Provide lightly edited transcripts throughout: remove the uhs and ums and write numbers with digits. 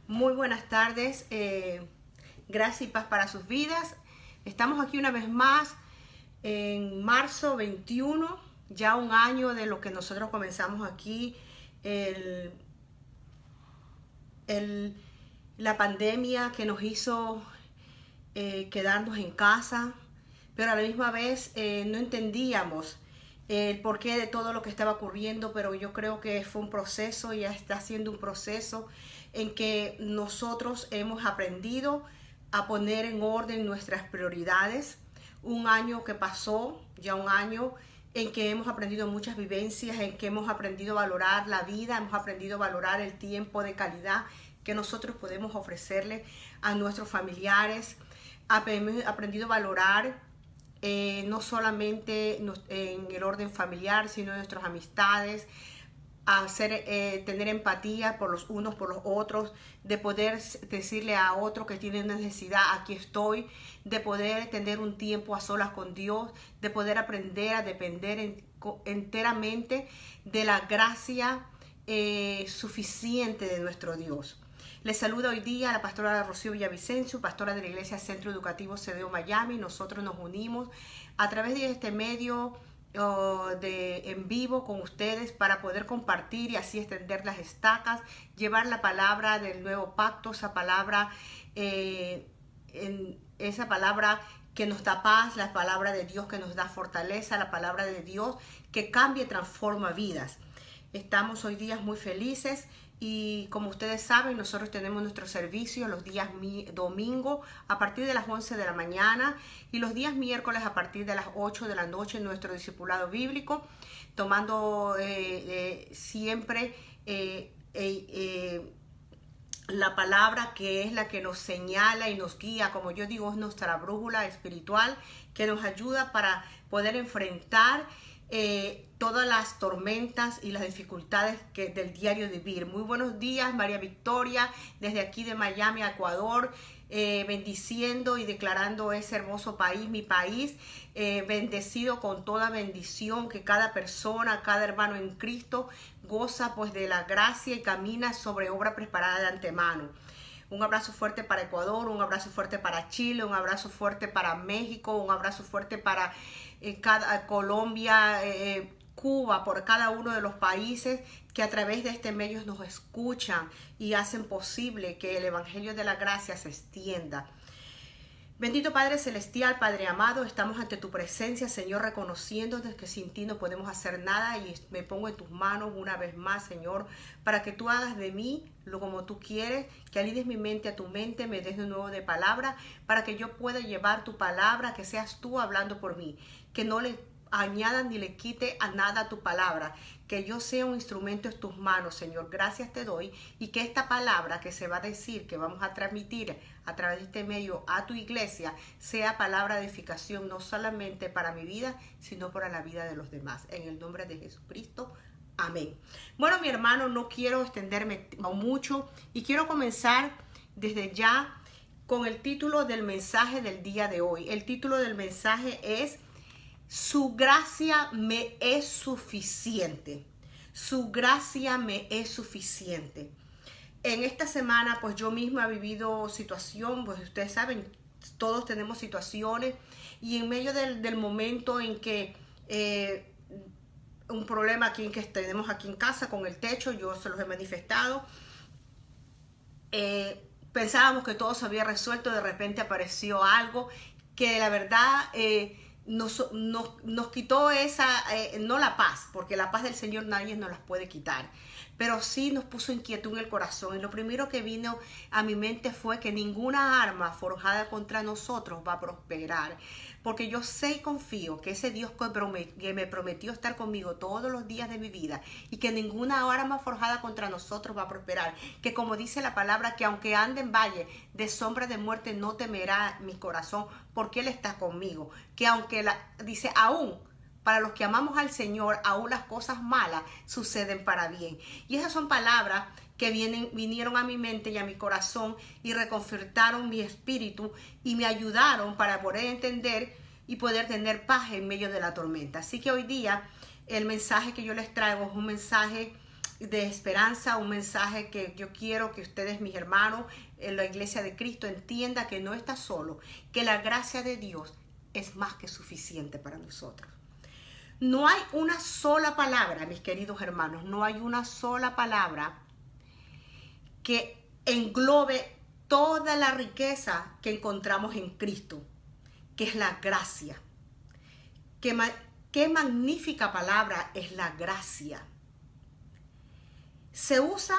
Muy buenas tardes, gracias y paz para sus vidas. Estamos aquí una vez más en marzo 21, ya un año de lo que nosotros comenzamos aquí, la pandemia que nos hizo quedarnos en casa, pero a la misma vez no entendíamos el porqué de todo lo que estaba ocurriendo, pero yo creo que fue un proceso, ya está siendo un proceso en que nosotros hemos aprendido a poner en orden nuestras prioridades. Un año que pasó, ya un año en que hemos aprendido muchas vivencias, en que hemos aprendido a valorar la vida, hemos aprendido a valorar el tiempo de calidad que nosotros podemos ofrecerle a nuestros familiares. Hemos aprendido a valorar no solamente en el orden familiar, sino en nuestras amistades, tener empatía por los unos por los otros, de poder decirle a otro que tiene una necesidad, aquí estoy, de poder tener un tiempo a solas con Dios, de poder aprender a depender enteramente de la gracia suficiente de nuestro Dios. Les saluda hoy día a la pastora Rocío Villavicencio, pastora de la Iglesia Centro Educativo CDO Miami. Nosotros nos unimos a través de este medio en vivo con ustedes para poder compartir y así extender las estacas, llevar la palabra del nuevo pacto, esa palabra que nos da paz, la palabra de Dios que nos da fortaleza, la palabra de Dios que cambia y transforma vidas. Estamos hoy día muy felices y como ustedes saben, nosotros tenemos nuestro servicio los días domingo a partir de las 11 de la mañana y los días miércoles a partir de las 8 de la noche en nuestro discipulado bíblico, tomando siempre la palabra que es la que nos señala y nos guía, como yo digo, es nuestra brújula espiritual que nos ayuda para poder enfrentar todas las tormentas y las dificultades del diario vivir. Muy buenos días, María Victoria, desde aquí de Miami, Ecuador, bendiciendo y declarando ese hermoso país, mi país, bendecido con toda bendición, que cada persona, cada hermano en Cristo goza pues de la gracia y camina sobre obra preparada de antemano. Un abrazo fuerte para Ecuador, un abrazo fuerte para Chile, un abrazo fuerte para México, un abrazo fuerte para Colombia, Cuba, por cada uno de los países que a través de este medio nos escuchan y hacen posible que el Evangelio de la Gracia se extienda. Bendito Padre Celestial, Padre amado, estamos ante tu presencia, Señor, reconociéndote que sin ti no podemos hacer nada y me pongo en tus manos una vez más, Señor, para que tú hagas de mí lo como tú quieres, que alinees mi mente a tu mente, me des de nuevo de palabra, para que yo pueda llevar tu palabra, que seas tú hablando por mí, que no le añada ni le quite a nada tu palabra, que yo sea un instrumento en tus manos, Señor. Gracias te doy y que esta palabra que se va a decir, que vamos a transmitir a través de este medio a tu iglesia, sea palabra de edificación no solamente para mi vida, sino para la vida de los demás. En el nombre de Jesucristo. Amén. Bueno, mi hermano, no quiero extenderme mucho y quiero comenzar desde ya con el título del mensaje del día de hoy. El título del mensaje es: su gracia me es suficiente. Su gracia me es suficiente. En esta semana, pues yo misma he vivido situación, pues ustedes saben, todos tenemos situaciones y en medio del momento en que un problema aquí que tenemos aquí en casa con el techo, yo se los he manifestado. Pensábamos que todo se había resuelto, de repente apareció algo que la verdad nos quitó esa, no la paz, porque la paz del Señor nadie nos las puede quitar, pero sí nos puso inquietud en el corazón. Y lo primero que vino a mi mente fue que ninguna arma forjada contra nosotros va a prosperar, porque yo sé y confío que ese Dios que me prometió estar conmigo todos los días de mi vida y que ninguna arma forjada contra nosotros va a prosperar, que como dice la palabra, que aunque ande en valle de sombra de muerte no temerá mi corazón, porque Él está conmigo, que aunque dice aún para los que amamos al Señor, aún las cosas malas suceden para bien. Y esas son palabras que vinieron a mi mente y a mi corazón y reconfortaron mi espíritu y me ayudaron para poder entender y poder tener paz en medio de la tormenta. Así que hoy día el mensaje que yo les traigo es un mensaje de esperanza, un mensaje que yo quiero que ustedes, mis hermanos, en la Iglesia de Cristo, entiendan que no está solo, que la gracia de Dios es más que suficiente para nosotros. No hay una sola palabra, mis queridos hermanos, no hay una sola palabra que englobe toda la riqueza que encontramos en Cristo, que es la gracia. Qué magnífica palabra es la gracia. Se usa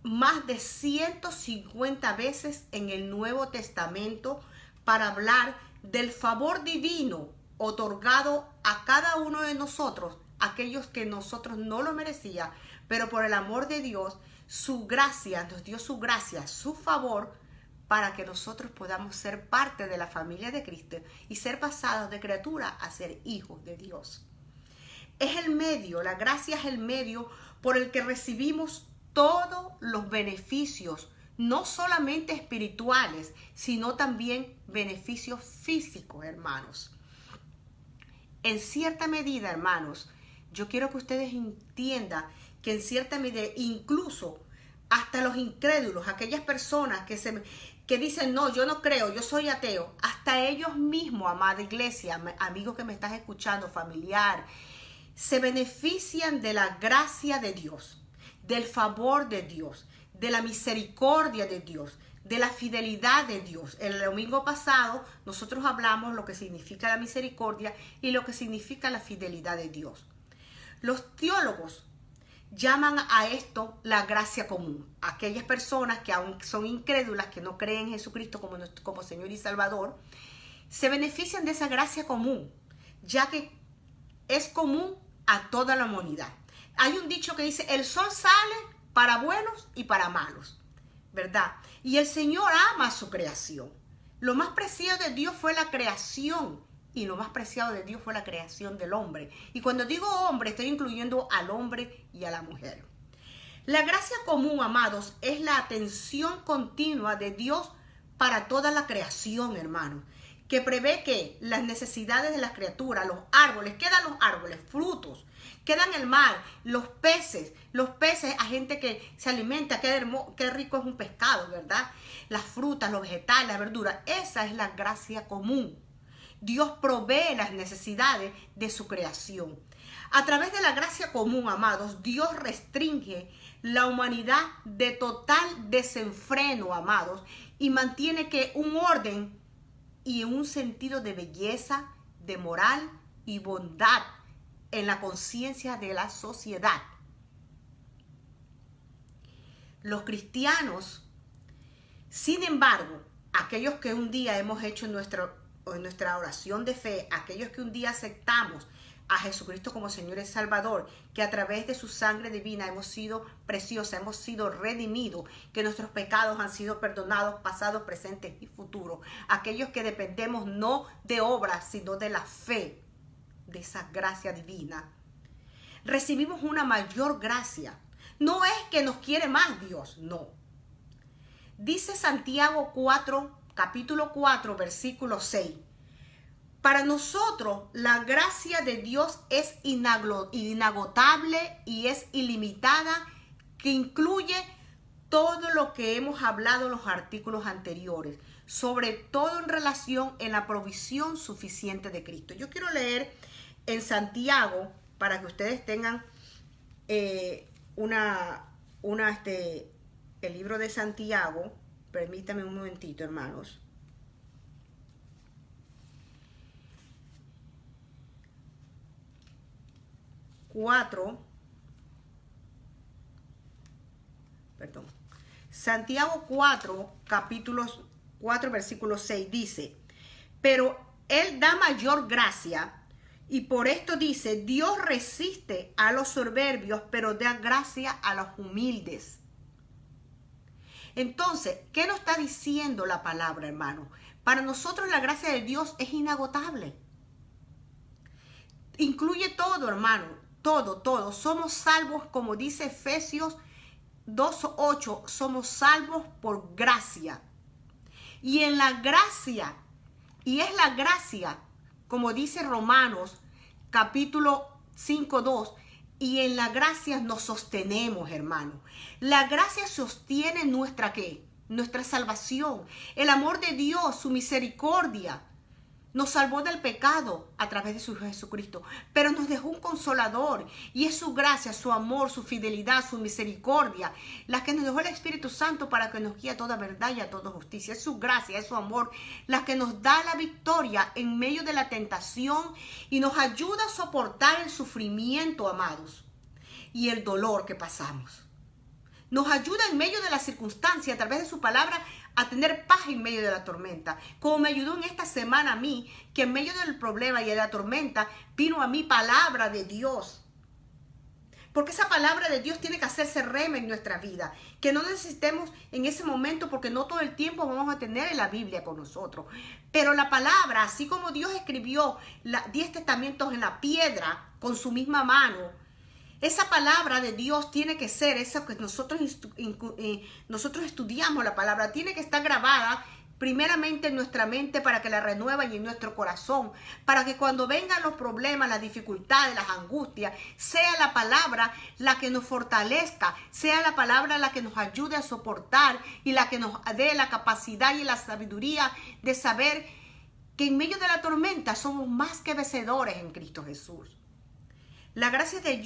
más de 150 veces en el Nuevo Testamento para hablar del favor divino otorgado a cada uno de nosotros, aquellos que nosotros no lo merecíamos, pero por el amor de Dios, su gracia, nos dio su gracia, su favor, para que nosotros podamos ser parte de la familia de Cristo y ser pasados de criatura a ser hijos de Dios. Es el medio, la gracia es el medio por el que recibimos todos los beneficios, no solamente espirituales, sino también beneficios físicos, hermanos. En cierta medida, hermanos, yo quiero que ustedes entiendan que en cierta medida, incluso hasta los incrédulos, aquellas personas que dicen, no, yo no creo, yo soy ateo, hasta ellos mismos, amada iglesia, amigos que me estás escuchando, familiar, se benefician de la gracia de Dios, del favor de Dios, de la misericordia de Dios, de la fidelidad de Dios. El domingo pasado nosotros hablamos lo que significa la misericordia y lo que significa la fidelidad de Dios. Los teólogos llaman a esto la gracia común. Aquellas personas que aún son incrédulas, que no creen en Jesucristo como Señor y Salvador, se benefician de esa gracia común, ya que es común a toda la humanidad. Hay un dicho que dice, el sol sale para buenos y para malos, ¿verdad? Y el Señor ama su creación. Lo más preciado de Dios fue la creación, y lo más preciado de Dios fue la creación del hombre. Y cuando digo hombre, estoy incluyendo al hombre y a la mujer. La gracia común, amados, es la atención continua de Dios para toda la creación, hermanos, que prevé que las necesidades de las criaturas, los árboles, quedan los árboles, frutos, quedan el mar, los peces, a gente que se alimenta, qué rico es un pescado, ¿verdad? Las frutas, los vegetales, la verdura, esa es la gracia común. Dios provee las necesidades de su creación. A través de la gracia común, amados, Dios restringe la humanidad de total desenfreno, amados, y mantiene que un orden y un sentido de belleza, de moral y bondad en la conciencia de la sociedad. Los cristianos, sin embargo, aquellos que un día hemos hecho en nuestra oración de fe, aquellos que un día aceptamos a Jesucristo como Señor y Salvador, que a través de su sangre divina hemos sido preciosos, hemos sido redimidos, que nuestros pecados han sido perdonados, pasados, presentes y futuros. Aquellos que dependemos no de obras, sino de la fe, de esa gracia divina. Recibimos una mayor gracia. No es que nos quiere más Dios, no. Dice Santiago 4, capítulo 4, versículo 6. Para nosotros la gracia de Dios es inagotable y es ilimitada, que incluye todo lo que hemos hablado en los artículos anteriores, sobre todo en relación en la provisión suficiente de Cristo. Yo quiero leer en Santiago para que ustedes tengan el libro de Santiago. Permítanme un momentito, hermanos. Santiago 4, capítulos 4, versículo 6 dice, pero Él da mayor gracia, y por esto dice, Dios resiste a los soberbios, pero da gracia a los humildes. Entonces, ¿qué nos está diciendo la palabra, hermano? Para nosotros la gracia de Dios es inagotable. Incluye todo, hermano. Todo. Somos salvos, como dice Efesios 2:8, somos salvos por gracia. Y en la gracia, y es la gracia, como dice Romanos capítulo 5:2, Y en la gracia nos sostenemos, hermano. La gracia sostiene nuestra ¿qué? Nuestra salvación. El amor de Dios, su misericordia, nos salvó del pecado a través de su Jesucristo, pero nos dejó un consolador, y es su gracia, su amor, su fidelidad, su misericordia, la que nos dejó el Espíritu Santo para que nos guíe a toda verdad y a toda justicia. Es su gracia, es su amor, la que nos da la victoria en medio de la tentación y nos ayuda a soportar el sufrimiento, amados, y el dolor que pasamos. Nos ayuda en medio de la circunstancia, a través de su palabra, a tener paz en medio de la tormenta. Como me ayudó en esta semana a mí, que en medio del problema y de la tormenta, vino a mí palabra de Dios. Porque esa palabra de Dios tiene que hacerse rema en nuestra vida. Que no necesitemos en ese momento, porque no todo el tiempo vamos a tener la Biblia con nosotros. Pero la palabra, así como Dios escribió 10 testamentos en la piedra con su misma mano, esa palabra de Dios tiene que ser eso que nosotros estudiamos la palabra, tiene que estar grabada primeramente en nuestra mente para que la renueven y en nuestro corazón, para que cuando vengan los problemas, las dificultades, las angustias, sea la palabra la que nos fortalezca, sea la palabra la que nos ayude a soportar y la que nos dé la capacidad y la sabiduría de saber que en medio de la tormenta somos más que vencedores en Cristo Jesús. La gracia de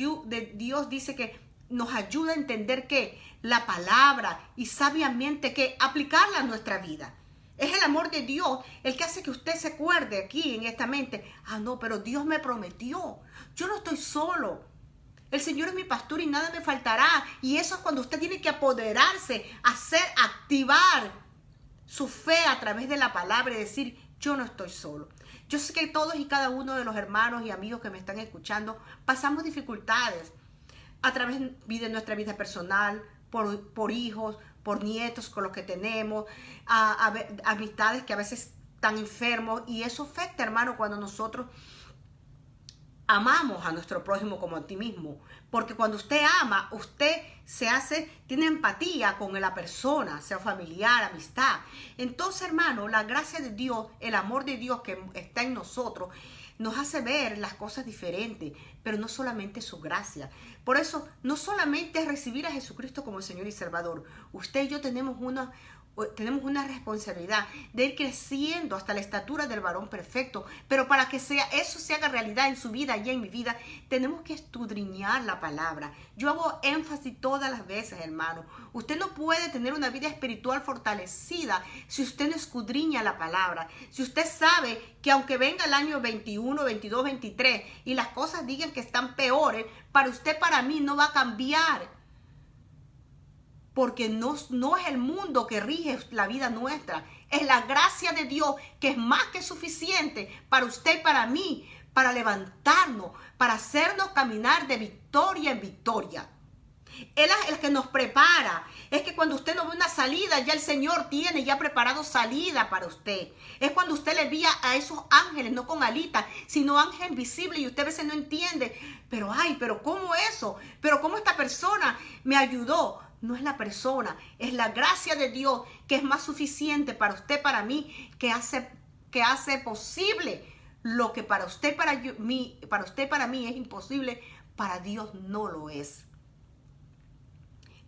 Dios dice que nos ayuda a entender que la palabra y sabiamente que aplicarla a nuestra vida. Es el amor de Dios el que hace que usted se acuerde aquí en esta mente. No, pero Dios me prometió. Yo no estoy solo. El Señor es mi pastor y nada me faltará. Y eso es cuando usted tiene que apoderarse, activar su fe a través de la palabra y decir, yo no estoy solo. Yo sé que todos y cada uno de los hermanos y amigos que me están escuchando pasamos dificultades a través de nuestra vida personal, por hijos, por nietos con los que tenemos, amistades que a veces están enfermos, y eso afecta, hermano, cuando nosotros amamos a nuestro prójimo como a ti mismo. Porque cuando usted ama, usted tiene empatía con la persona, sea familiar, amistad. Entonces, hermano, la gracia de Dios, el amor de Dios que está en nosotros, nos hace ver las cosas diferentes, pero no solamente su gracia. Por eso, no solamente es recibir a Jesucristo como Señor y Salvador. Usted y yo tenemos una responsabilidad de ir creciendo hasta la estatura del varón perfecto, pero para que eso se haga realidad en su vida y en mi vida, tenemos que escudriñar la palabra. Yo hago énfasis todas las veces, hermano. Usted no puede tener una vida espiritual fortalecida si usted no escudriña la palabra. Si usted sabe que aunque venga el año 21, 22, 23 y las cosas digan que están peores, para usted, para mí, no va a cambiar. Porque no es el mundo que rige la vida nuestra. Es la gracia de Dios que es más que suficiente para usted y para mí, para levantarnos, para hacernos caminar de victoria en victoria. Él es el que nos prepara. Es que cuando usted no ve una salida, ya el Señor tiene ya preparado salida para usted. Es cuando usted le envía a esos ángeles, no con alitas, sino ángeles visibles, y usted a veces no entiende. Pero ¿cómo eso? Pero ¿cómo esta persona me ayudó? No es la persona, es la gracia de Dios que es más suficiente para usted, para mí, que hace posible lo que para usted, para mí es imposible, para Dios no lo es.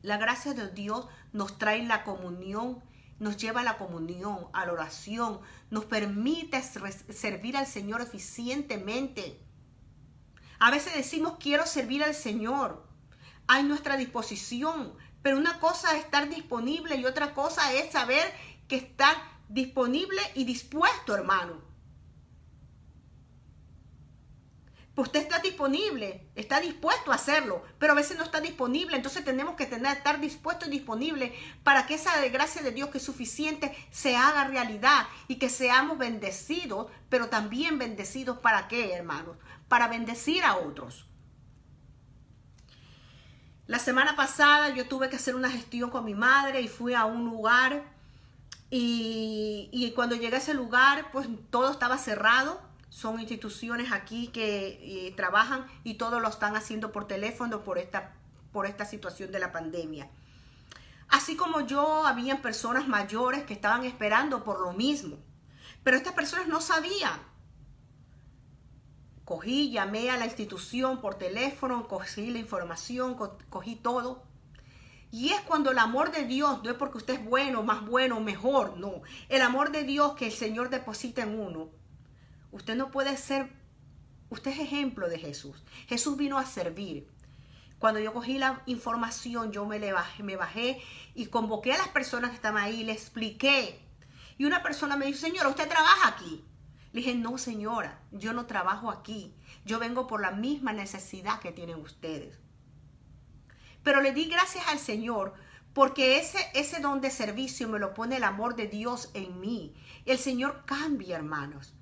La gracia de Dios nos trae la comunión, nos lleva a la comunión, a la oración, nos permite servir al Señor eficientemente. A veces decimos, quiero servir al Señor. Hay nuestra disposición. Pero una cosa es estar disponible y otra cosa es saber que está disponible y dispuesto, hermano. Pues usted está disponible, está dispuesto a hacerlo, pero a veces no está disponible. Entonces tenemos que estar dispuesto y disponible para que esa gracia de Dios que es suficiente se haga realidad y que seamos bendecidos, pero también bendecidos ¿para qué, hermanos? Para bendecir a otros. La semana pasada yo tuve que hacer una gestión con mi madre y fui a un lugar y cuando llegué a ese lugar pues todo estaba cerrado. Son instituciones aquí que trabajan y todo lo están haciendo por teléfono por esta situación de la pandemia. Así como yo, habían personas mayores que estaban esperando por lo mismo, pero estas personas no sabían Cogí, llamé a la institución por teléfono, cogí la información, cogí todo. Y es cuando el amor de Dios, no es porque usted es bueno, más bueno, mejor, no. El amor de Dios que el Señor deposita en uno. Usted no puede ser, usted es ejemplo de Jesús. Jesús vino a servir. Cuando yo cogí la información, yo me bajé y convoqué a las personas que estaban ahí, le expliqué. Y una persona me dijo, señora, ¿usted trabaja aquí? Le dije, no, señora, yo no trabajo aquí. Yo vengo por la misma necesidad que tienen ustedes. Pero le di gracias al Señor porque ese don de servicio me lo pone el amor de Dios en mí. El Señor cambia, hermanos.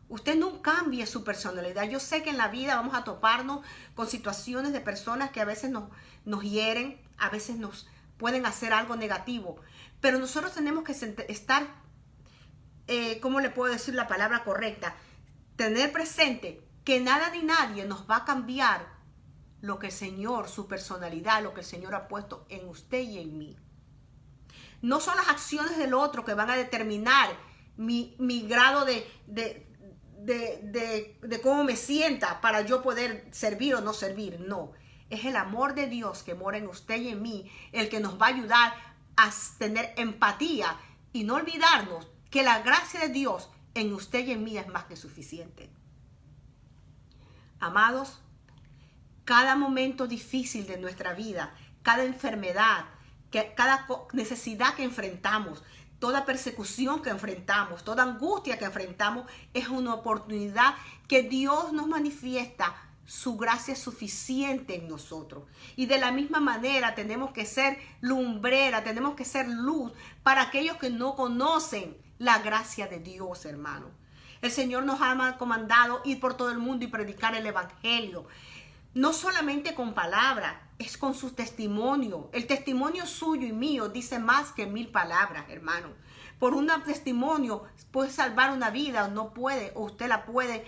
Usted no cambie su personalidad. Yo sé que en la vida vamos a toparnos con situaciones de personas que a veces nos hieren, a veces nos pueden hacer algo negativo. Pero nosotros tenemos que estar, ¿cómo le puedo decir la palabra correcta? Tener presente que nada ni nadie nos va a cambiar lo que el Señor, su personalidad, lo que el Señor ha puesto en usted y en mí. No son las acciones del otro que van a determinar mi grado de cómo me sienta para yo poder servir o no servir. No, es el amor de Dios que mora en usted y en mí el que nos va a ayudar a tener empatía y no olvidarnos que la gracia de Dios en usted y en mí es más que suficiente. Amados, cada momento difícil de nuestra vida, cada enfermedad, cada necesidad que enfrentamos, toda persecución que enfrentamos, toda angustia que enfrentamos, es una oportunidad que Dios nos manifiesta su gracia suficiente en nosotros. Y de la misma manera tenemos que ser lumbrera, tenemos que ser luz para aquellos que no conocen la gracia de Dios, hermano. El Señor nos ha comandado ir por todo el mundo y predicar el evangelio. No solamente con palabras, es con su testimonio. El testimonio suyo y mío dice más que 1000 palabras, hermano. Por un testimonio puede salvar una vida, no puede, o usted la puede,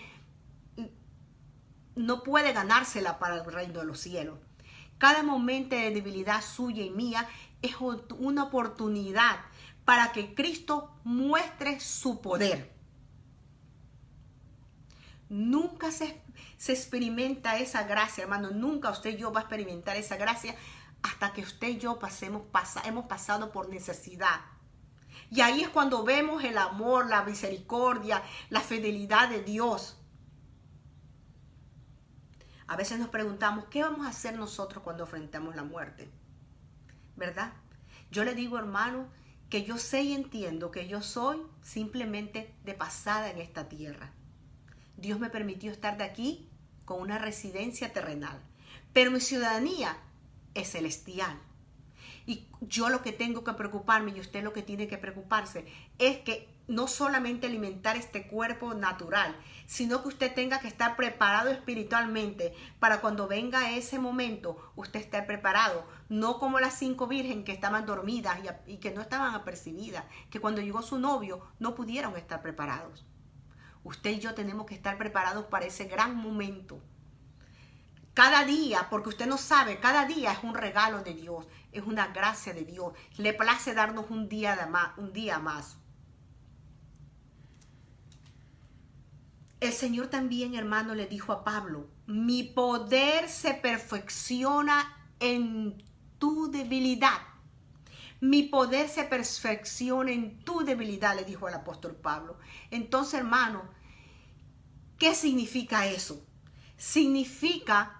no puede ganársela para el reino de los cielos. Cada momento de debilidad suya y mía es una oportunidad para que Cristo muestre su poder. Nunca se experimenta esa gracia, hermano. Nunca usted y yo va a experimentar esa gracia hasta que usted y yo hemos pasado por necesidad. Y ahí es cuando vemos el amor, la misericordia, la fidelidad de Dios. A veces nos preguntamos, ¿qué vamos a hacer nosotros cuando enfrentamos la muerte? ¿Verdad? Yo le digo, hermano, que yo sé y entiendo que yo soy simplemente de pasada en esta tierra. Dios me permitió estar de aquí con una residencia terrenal, pero mi ciudadanía es celestial. Y yo lo que tengo que preocuparme, y usted lo que tiene que preocuparse, es que no solamente alimentar este cuerpo natural, sino que usted tenga que estar preparado espiritualmente para cuando venga ese momento, usted estar preparado. No como las 5 vírgenes que estaban dormidas y que no estaban apercibidas, que cuando llegó su novio no pudieron estar preparados. Usted y yo tenemos que estar preparados para ese gran momento. Cada día, porque usted no sabe, cada día es un regalo de Dios, es una gracia de Dios. Le place darnos un día más. El Señor también, hermano, le dijo a Pablo, mi poder se perfecciona en tu debilidad. Mi poder se perfecciona en tu debilidad, le dijo el apóstol Pablo. Entonces, hermano, ¿qué significa eso? Significa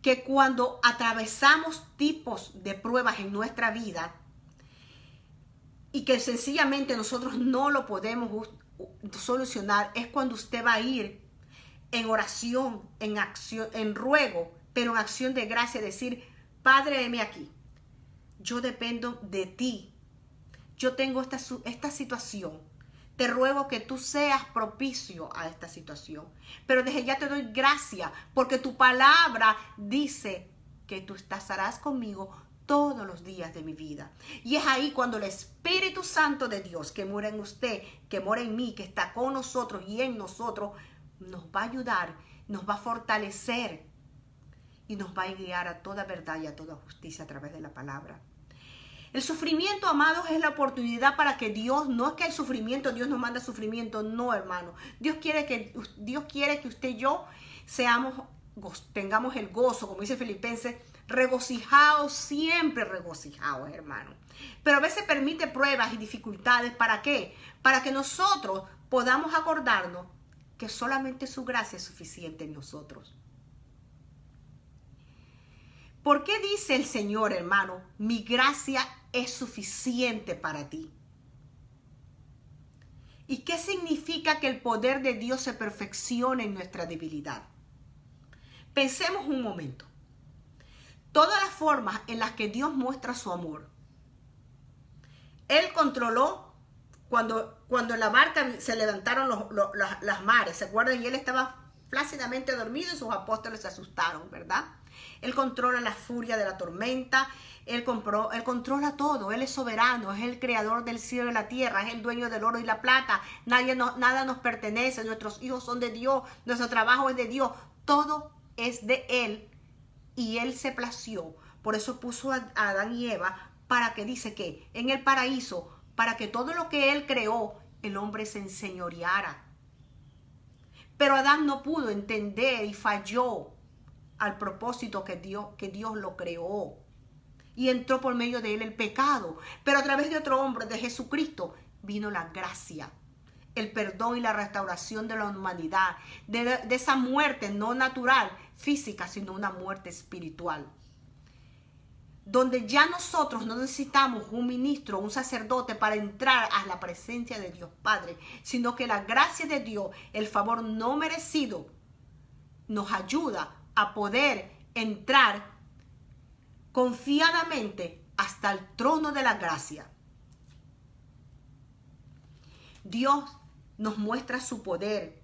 que cuando atravesamos tipos de pruebas en nuestra vida y que sencillamente nosotros no lo podemos solucionar, es cuando usted va a ir en oración, en acción, en ruego, pero en acción de gracia, decir, Padre, heme aquí. Yo dependo de ti. Yo tengo esta situación. Te ruego que tú seas propicio a esta situación. Pero desde ya te doy gracias porque tu palabra dice que tú estarás conmigo todos los días de mi vida. Y es ahí cuando el Espíritu Santo de Dios que mora en usted, que mora en mí, que está con nosotros y en nosotros, nos va a ayudar, nos va a fortalecer y nos va a guiar a toda verdad y a toda justicia a través de la palabra. El sufrimiento, amados, es la oportunidad para que Dios, no es que el sufrimiento, Dios nos manda sufrimiento, no, hermano. Dios quiere que usted y yo tengamos el gozo, como dice Filipenses, regocijados, siempre regocijados, hermano. Pero a veces permite pruebas y dificultades. ¿Para qué? Para que nosotros podamos acordarnos que solamente su gracia es suficiente en nosotros. ¿Por qué dice el Señor, hermano, mi gracia es suficiente para ti? ¿Y qué significa que el poder de Dios se perfeccione en nuestra debilidad? Pensemos un momento. Todas las formas en las que Dios muestra su amor. Él controló cuando en la barca se levantaron las mares, ¿se acuerdan? Y él estaba plácidamente dormido y sus apóstoles se asustaron, ¿verdad? Él controla la furia de la tormenta, él controla todo, Él es soberano, es el creador del cielo y la tierra, es el dueño del oro y la plata, nada nos pertenece, nuestros hijos son de Dios, nuestro trabajo es de Dios, todo es de Él y Él se plació. Por eso puso a Adán y Eva para que dice que en el paraíso, para que todo lo que Él creó, el hombre se enseñoreara. Pero Adán no pudo entender y falló al propósito que Dios lo creó. Y entró por medio de él el pecado. Pero a través de otro hombre, de Jesucristo, vino la gracia, el perdón y la restauración de la humanidad. De esa muerte no natural, física, sino una muerte espiritual. Donde ya nosotros no necesitamos un ministro, un sacerdote para entrar a la presencia de Dios Padre, sino que la gracia de Dios, el favor no merecido, nos ayuda a poder entrar confiadamente hasta el trono de la gracia. Dios nos muestra su poder.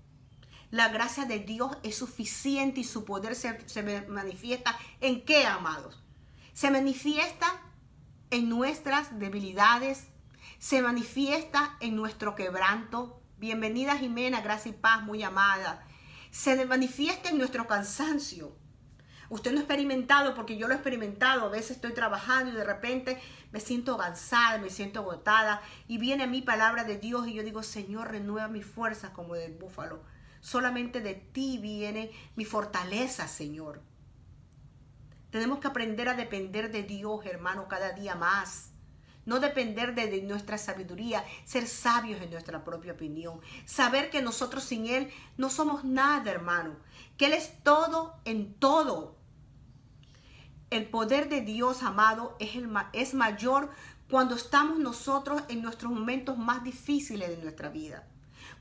La gracia de Dios es suficiente y su poder se manifiesta ¿en qué, amados? Se manifiesta en nuestras debilidades, se manifiesta en nuestro quebranto. Bienvenida Jimena, gracia y paz, muy amada. Se manifiesta en nuestro cansancio. Usted no ha experimentado, porque yo lo he experimentado. A veces estoy trabajando y de repente me siento cansada, me siento agotada. Y viene mi palabra de Dios y yo digo, Señor, renueva mis fuerzas como del búfalo. Solamente de ti viene mi fortaleza, Señor. Tenemos que aprender a depender de Dios, hermano, cada día más. No depender de nuestra sabiduría, ser sabios en nuestra propia opinión. Saber que nosotros sin Él no somos nada, hermano. Que Él es todo en todo. El poder de Dios, amado, es mayor cuando estamos nosotros en nuestros momentos más difíciles de nuestra vida.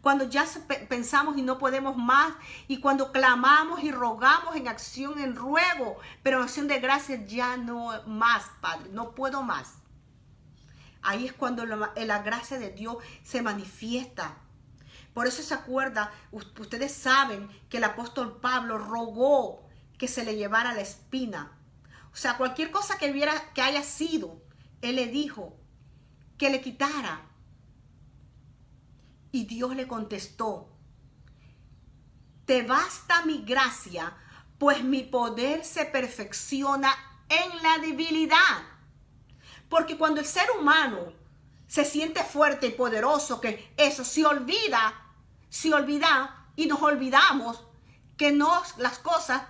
Cuando ya pensamos y no podemos más, y cuando clamamos y rogamos en acción, en ruego, pero en acción de gracias ya no más, Padre, no puedo más. Ahí es cuando la gracia de Dios se manifiesta. Por eso se acuerda, ustedes saben que el apóstol Pablo rogó que se le llevara la espina. O sea, cualquier cosa que haya sido, él le dijo que le quitara. Y Dios le contestó, te basta mi gracia, pues mi poder se perfecciona en la debilidad. Porque cuando el ser humano se siente fuerte y poderoso, que eso se olvida y nos olvidamos que las cosas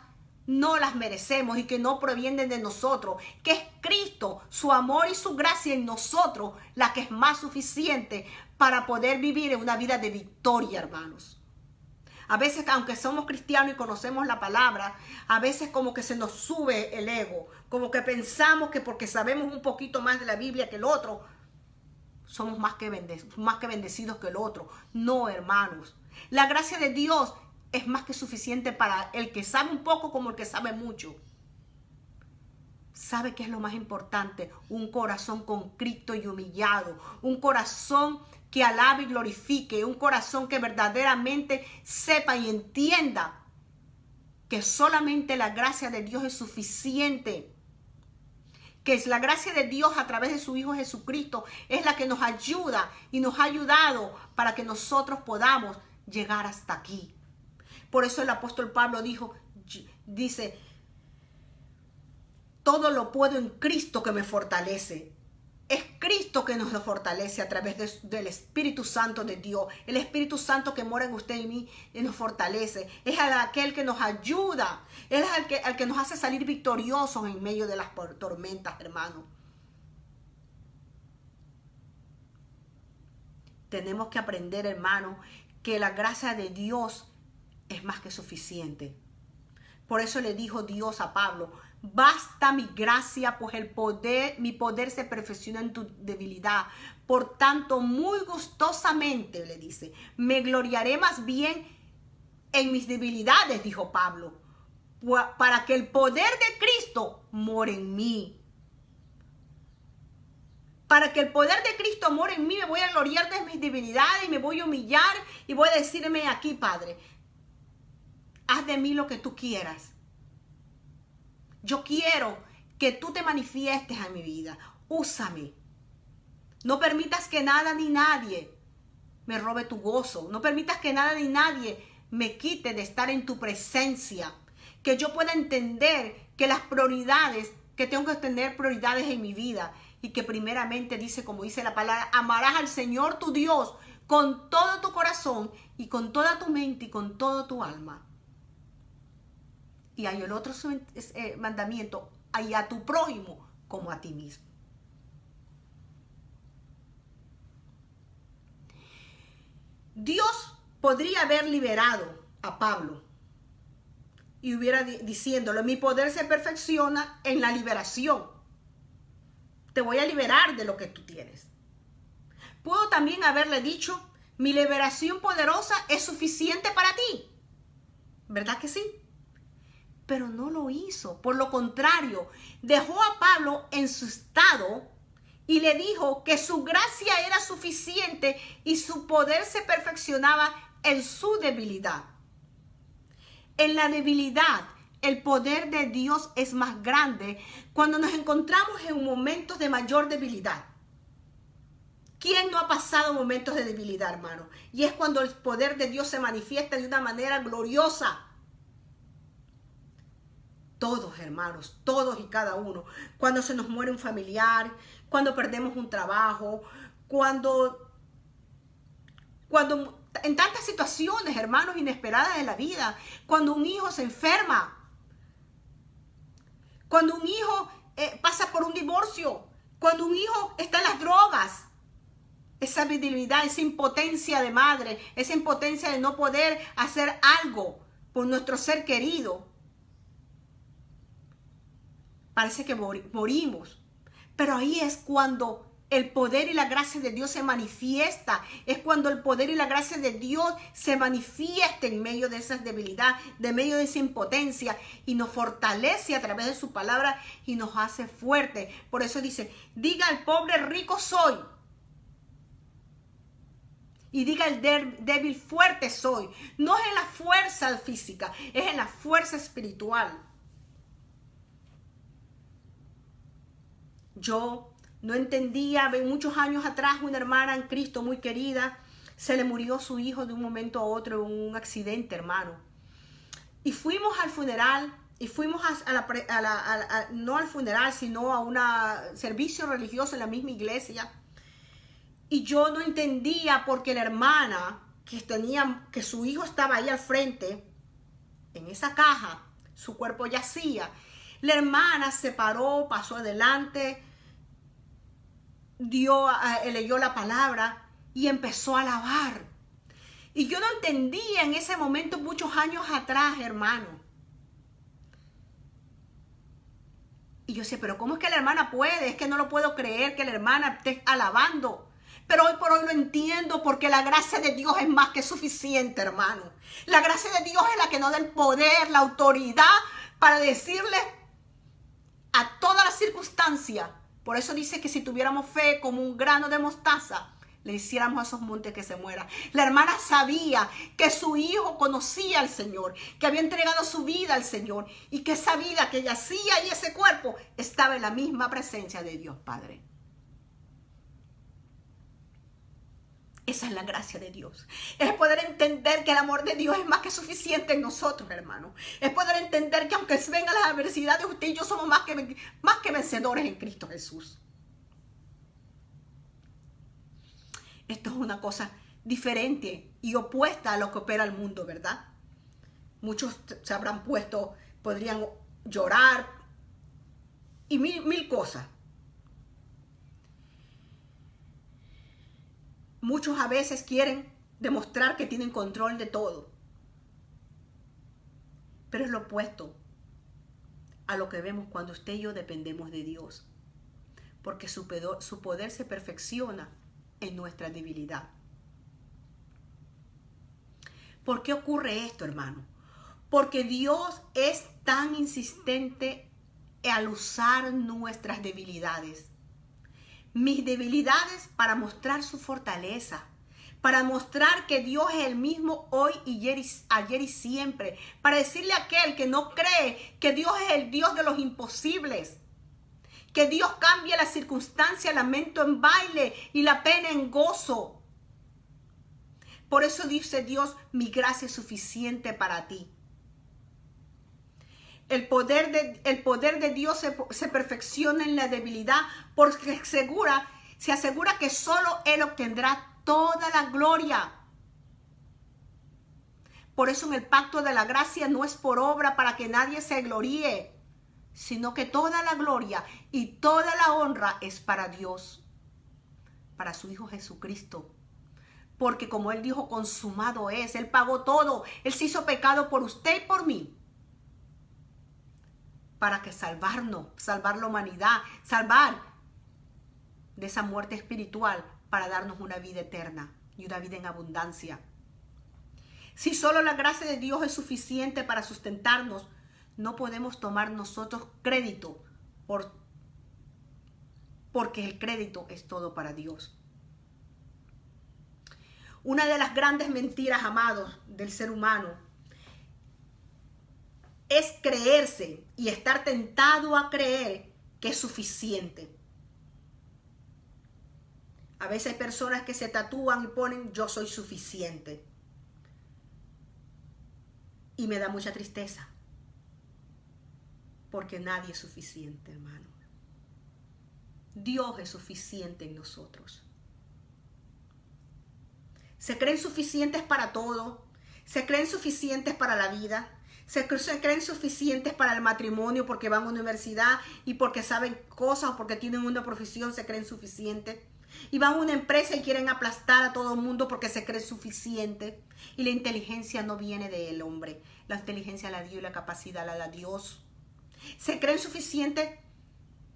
no las merecemos y que no provienen de nosotros, que es Cristo, su amor y su gracia en nosotros, la que es más suficiente para poder vivir en una vida de victoria, hermanos. A veces, aunque somos cristianos y conocemos la palabra, a veces como que se nos sube el ego, como que pensamos que porque sabemos un poquito más de la Biblia que el otro, somos más que bendecidos que el otro. No, hermanos. La gracia de Dios es más que suficiente para el que sabe un poco como el que sabe mucho. ¿Sabe qué es lo más importante? Un corazón contrito y humillado. Un corazón que alabe y glorifique. Un corazón que verdaderamente sepa y entienda que solamente la gracia de Dios es suficiente. Que es la gracia de Dios a través de su Hijo Jesucristo es la que nos ayuda y nos ha ayudado para que nosotros podamos llegar hasta aquí. Por eso el apóstol Pablo dice, todo lo puedo en Cristo que me fortalece. es Cristo que nos lo fortalece a través del Espíritu Santo de Dios. El Espíritu Santo que mora en usted y mí nos fortalece. Es aquel que nos ayuda. Él es el que nos hace salir victoriosos en medio de las tormentas, hermano. Tenemos que aprender, hermano, que la gracia de Dios es más que suficiente. Por eso le dijo Dios a Pablo: basta mi gracia, pues mi poder se perfecciona en tu debilidad. Por tanto, muy gustosamente, le dice, me gloriaré más bien en mis debilidades, dijo Pablo, para que el poder de Cristo more en mí. Para que el poder de Cristo more en mí, me voy a gloriar de mis debilidades y me voy a humillar y voy a decirme aquí, Padre, haz de mí lo que tú quieras. Yo quiero que tú te manifiestes en mi vida. Úsame. No permitas que nada ni nadie me robe tu gozo. No permitas que nada ni nadie me quite de estar en tu presencia. Que yo pueda entender que las prioridades, que tengo que tener prioridades en mi vida. Y que primeramente dice, como dice la palabra, amarás al Señor tu Dios con todo tu corazón y con toda tu mente y con todo tu alma. Y hay el otro mandamiento, y a tu prójimo como a ti mismo. Dios podría haber liberado a Pablo y hubiera diciéndole, mi poder se perfecciona en la liberación. Te voy a liberar de lo que tú tienes. Puedo también haberle dicho, mi liberación poderosa es suficiente para ti. ¿Verdad que sí? Pero no lo hizo. Por lo contrario, dejó a Pablo en su estado y le dijo que su gracia era suficiente y su poder se perfeccionaba en su debilidad. En la debilidad, el poder de Dios es más grande cuando nos encontramos en momentos de mayor debilidad. ¿Quién no ha pasado momentos de debilidad, hermano? Y es cuando el poder de Dios se manifiesta de una manera gloriosa. Todos, hermanos, todos y cada uno. Cuando se nos muere un familiar, cuando perdemos un trabajo, cuando en tantas situaciones, hermanos, inesperadas de la vida, cuando un hijo se enferma, cuando un hijo pasa por un divorcio, cuando un hijo está en las drogas, esa debilidad, esa impotencia de madre, esa impotencia de no poder hacer algo por nuestro ser querido. Parece que morimos. Pero ahí es cuando el poder y la gracia de Dios se manifiesta. Es cuando el poder y la gracia de Dios se manifiesta en medio de esas debilidades, de medio de esa impotencia, y nos fortalece a través de su palabra y nos hace fuerte. Por eso dice, diga al pobre, rico soy. Y diga al débil, fuerte soy. No es en la fuerza física, es en la fuerza espiritual. Yo no entendía, muchos años atrás, una hermana en Cristo muy querida, se le murió su hijo de un momento a otro en un accidente, hermano. Y fuimos al funeral, y fuimos no al funeral, sino a un servicio religioso en la misma iglesia. Y yo no entendía porque la hermana que su hijo estaba ahí al frente, en esa caja, su cuerpo yacía. La hermana se paró, pasó adelante, leyó la palabra y empezó a alabar. Y yo no entendía en ese momento, muchos años atrás, hermano. Y yo decía, pero ¿cómo es que la hermana puede? Es que no lo puedo creer que la hermana esté alabando. Pero hoy por hoy lo entiendo, porque la gracia de Dios es más que suficiente, hermano. La gracia de Dios es la que nos da el poder, la autoridad para decirle a todas las circunstancias. Por eso dice que si tuviéramos fe como un grano de mostaza, le hiciéramos a esos montes que se mueran. La hermana sabía que su hijo conocía al Señor, que había entregado su vida al Señor y que esa vida que yacía y ese cuerpo estaba en la misma presencia de Dios Padre. Esa es la gracia de Dios. Es poder entender que el amor de Dios es más que suficiente en nosotros, hermano. Es poder entender que aunque vengan las adversidades, usted y yo somos más que vencedores en Cristo Jesús. Esto es una cosa diferente y opuesta a lo que opera el mundo, ¿verdad? Muchos se habrán puesto, podrían llorar y mil cosas. Muchos a veces quieren demostrar que tienen control de todo. Pero es lo opuesto a lo que vemos cuando usted y yo dependemos de Dios. Porque su poder se perfecciona en nuestra debilidad. ¿Por qué ocurre esto, hermano? Porque Dios es tan insistente al usar nuestras debilidades. Mis debilidades para mostrar su fortaleza, para mostrar que Dios es el mismo hoy y ayer y siempre, para decirle a aquel que no cree que Dios es el Dios de los imposibles, que Dios cambia la circunstancia, lamento en baile y la pena en gozo. Por eso dice Dios, mi gracia es suficiente para ti. El poder de Dios se perfecciona en la debilidad porque se asegura que solo Él obtendrá toda la gloria. Por eso en el pacto de la gracia no es por obra para que nadie se gloríe, sino que toda la gloria y toda la honra es para Dios, para su Hijo Jesucristo. Porque como Él dijo, consumado es, Él pagó todo, Él se hizo pecado por usted y por mí. Para que salvar la humanidad, salvar de esa muerte espiritual para darnos una vida eterna y una vida en abundancia. Si solo la gracia de Dios es suficiente para sustentarnos, no podemos tomar nosotros crédito porque el crédito es todo para Dios. Una de las grandes mentiras, amados, del ser humano es creerse y estar tentado a creer que es suficiente. A veces hay personas que se tatúan y ponen yo soy suficiente. Y me da mucha tristeza. Porque nadie es suficiente, hermano. Dios es suficiente en nosotros. Se creen suficientes para todo. Se creen suficientes para la vida. Se creen suficientes para el matrimonio porque van a una universidad y porque saben cosas o porque tienen una profesión, se creen suficientes. Y van a una empresa y quieren aplastar a todo el mundo porque se creen suficientes. Y la inteligencia no viene del hombre. La inteligencia la dio y la capacidad la da Dios. Se creen suficientes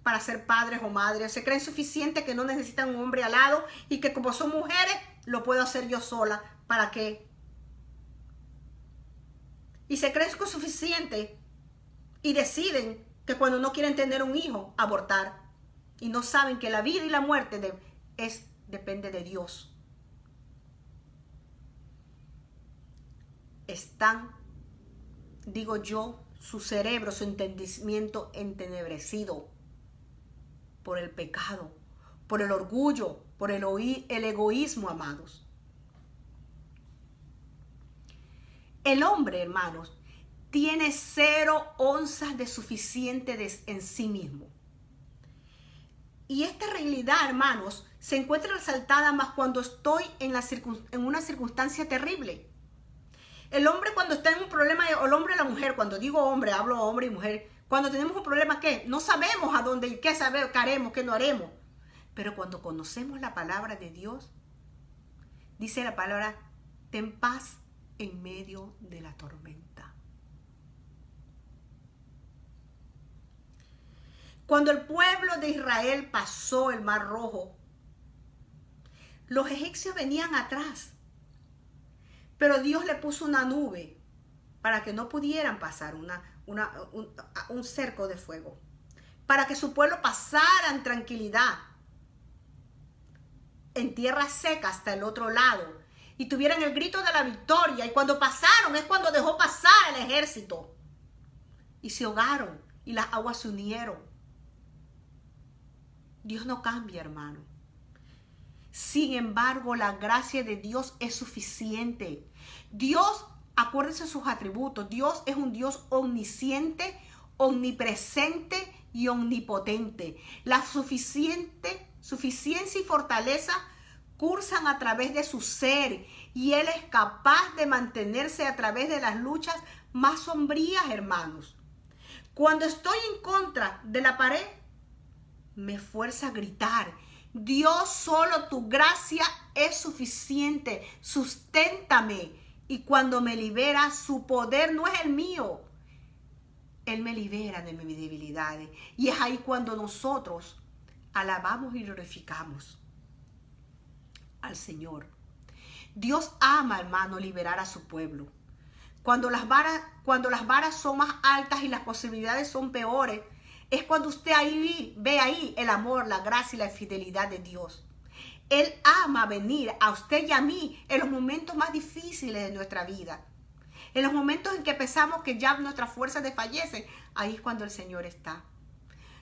para ser padres o madres. Se creen suficientes que no necesitan un hombre al lado y que como son mujeres, lo puedo hacer yo sola. ¿Para qué? Y se creen suficiente y deciden que cuando no quieren tener un hijo, abortar. Y no saben que la vida y la muerte depende de Dios. Están, digo yo, su cerebro, su entendimiento entenebrecido por el pecado, por el orgullo, por el egoísmo, amados. El hombre, hermanos, tiene 0 onzas de suficiente en sí mismo. Y esta realidad, hermanos, se encuentra resaltada más cuando estoy en una circunstancia terrible. El hombre cuando está en un problema, o el hombre y la mujer, cuando digo hombre, hablo hombre y mujer, cuando tenemos un problema, ¿qué? No sabemos a dónde ir, qué saber, qué haremos, qué no haremos. Pero cuando conocemos la palabra de Dios, dice la palabra, ten paz en medio de la tormenta. Cuando el pueblo de Israel pasó el Mar Rojo, los egipcios venían atrás, pero Dios le puso una nube para que no pudieran pasar un cerco de fuego, para que su pueblo pasara en tranquilidad, en tierra seca hasta el otro lado, y tuvieran el grito de la victoria. Y cuando pasaron es cuando dejó pasar el ejército y se ahogaron y las aguas se unieron. Dios no cambia, hermano. Sin embargo, la gracia de Dios es suficiente. Dios, acuérdense sus atributos. Dios es un Dios omnisciente, omnipresente y omnipotente. La suficiencia y fortaleza cursan a través de su ser y Él es capaz de mantenerse a través de las luchas más sombrías, hermanos. Cuando estoy en contra de la pared, me fuerza a gritar: Dios, solo tu gracia es suficiente, susténtame. Y cuando me libera, su poder no es el mío. Él me libera de mis debilidades. Y es ahí cuando nosotros alabamos y glorificamos al Señor. Dios ama, hermano, liberar a su pueblo. Cuando las varas son más altas y las posibilidades son peores, es cuando usted ve ahí el amor, la gracia y la fidelidad de Dios. Él ama venir a usted y a mí en los momentos más difíciles de nuestra vida. En los momentos en que pensamos que ya nuestras fuerzas desfallecen, ahí es cuando el Señor está.